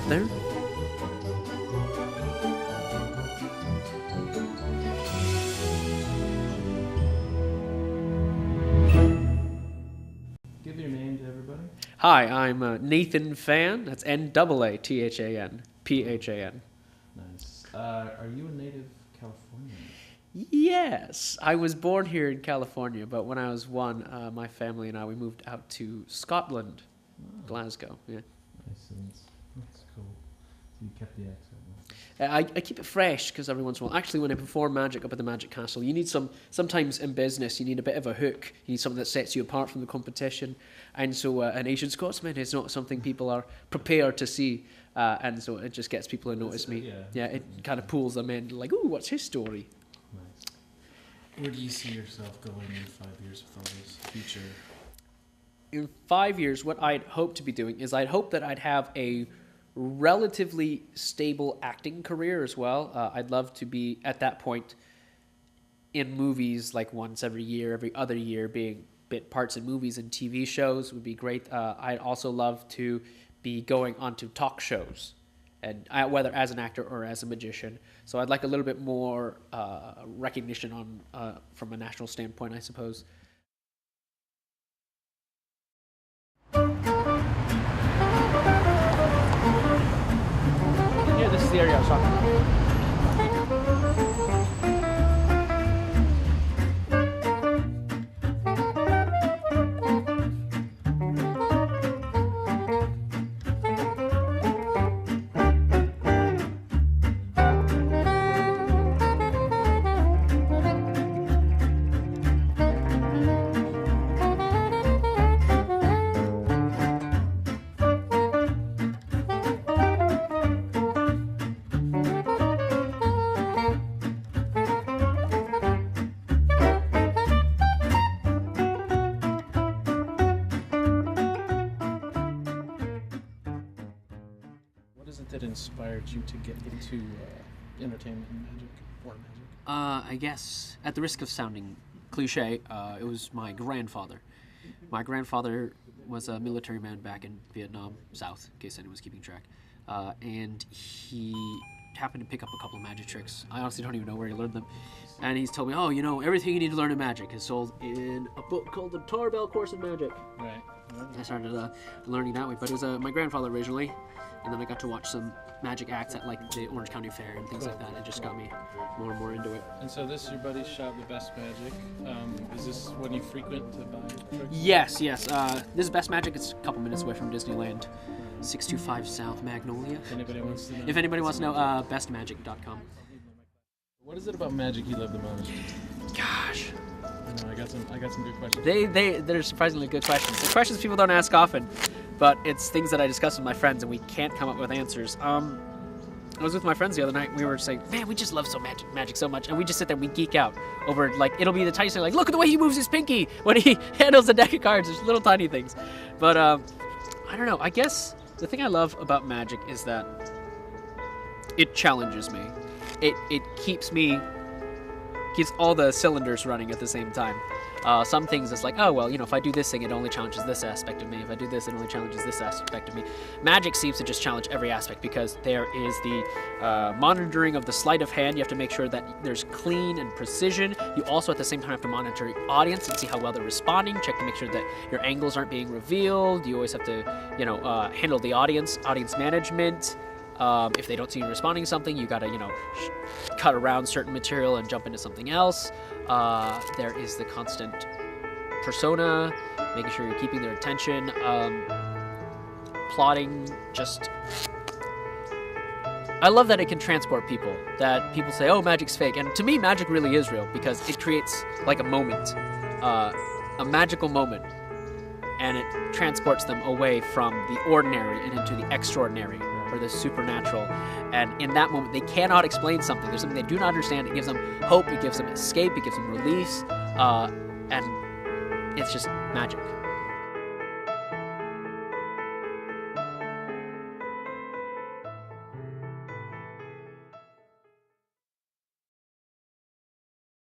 out there. Give your name to everybody. Hi, I'm Nathan Phan. That's Nathan Phan. Nice. Are you a native Californian? Yes, I was born here in California, but when I was one, my family and I, we moved out to Scotland, Glasgow. Yeah, Nice. That's cool. So you kept the accent. I keep it fresh because every once in a while, actually, when I perform magic up at the Magic Castle, you need sometimes in business, you need a bit of a hook. You need something that sets you apart from the competition. And so an Asian Scotsman is not something people are prepared to see. And so it just gets people to notice me. Yeah, it kind of pulls them in, like, ooh, what's his story? Nice. Where do you see yourself going in 5 years with all this future? In 5 years, what I'd hope to be doing is I'd hope that I'd have a relatively stable acting career as well. I'd love to be at that point in movies like once every year, every other year, being bit parts in movies and TV shows would be great. I'd also love to be going onto talk shows, and whether as an actor or as a magician. So I'd like a little bit more recognition on from a national standpoint, I suppose. Yeah, this is the area I was talking about. What is it that inspired you to get into entertainment and magic, or magic? I guess, at the risk of sounding cliche, it was my grandfather. My grandfather was a military man back in Vietnam, South, in case anyone was keeping track. And he happened to pick up a couple of magic tricks. I honestly don't even know where he learned them. And he's told me, oh, you know, everything you need to learn in magic is sold in a book called The Tarbell Course in Magic. Right. I started learning that way, but it was my grandfather originally, and then I got to watch some magic acts at like the Orange County Fair and things like that. It just got me more and more into it. And so this is your buddy's shop, The Best Magic. Is this one you frequent to buy tricks? Yes. This is Best Magic. It's a couple minutes away from Disneyland. 625 South Magnolia. If anybody wants to know. If anybody wants to know, bestmagic.com. What is it about magic you love the most? Gosh. I know, I got some good questions. They're surprisingly good questions. They're questions people don't ask often, but it's things that I discuss with my friends and we can't come up with answers. I was with my friends the other night. We were saying, man, we just love magic so much, and we just sit there, we geek out over like it'll be the tiny thing, like look at the way he moves his pinky when he handles a deck of cards. There's little tiny things, but I don't know. I guess the thing I love about magic is that it challenges me. It keeps all the cylinders running at the same time. Some things it's like, oh, well, you know, if I do this thing, it only challenges this aspect of me. If I do this, it only challenges this aspect of me. Magic seems to just challenge every aspect because there is the monitoring of the sleight of hand. You have to make sure that there's clean and precision. You also at the same time have to monitor your audience and see how well they're responding. Check to make sure that your angles aren't being revealed. You always have to, handle the audience management. If they don't see you responding to something, you gotta, cut around certain material and jump into something else. There is the constant persona, making sure you're keeping their attention, plotting, I love that it can transport people, that people say, oh, magic's fake, and to me, magic really is real, because it creates, like, a moment, a magical moment, and it transports them away from the ordinary and into the extraordinary, or the supernatural. And in that moment, they cannot explain something. There's something they do not understand. It gives them hope. It gives them escape. It gives them release. And it's just magic.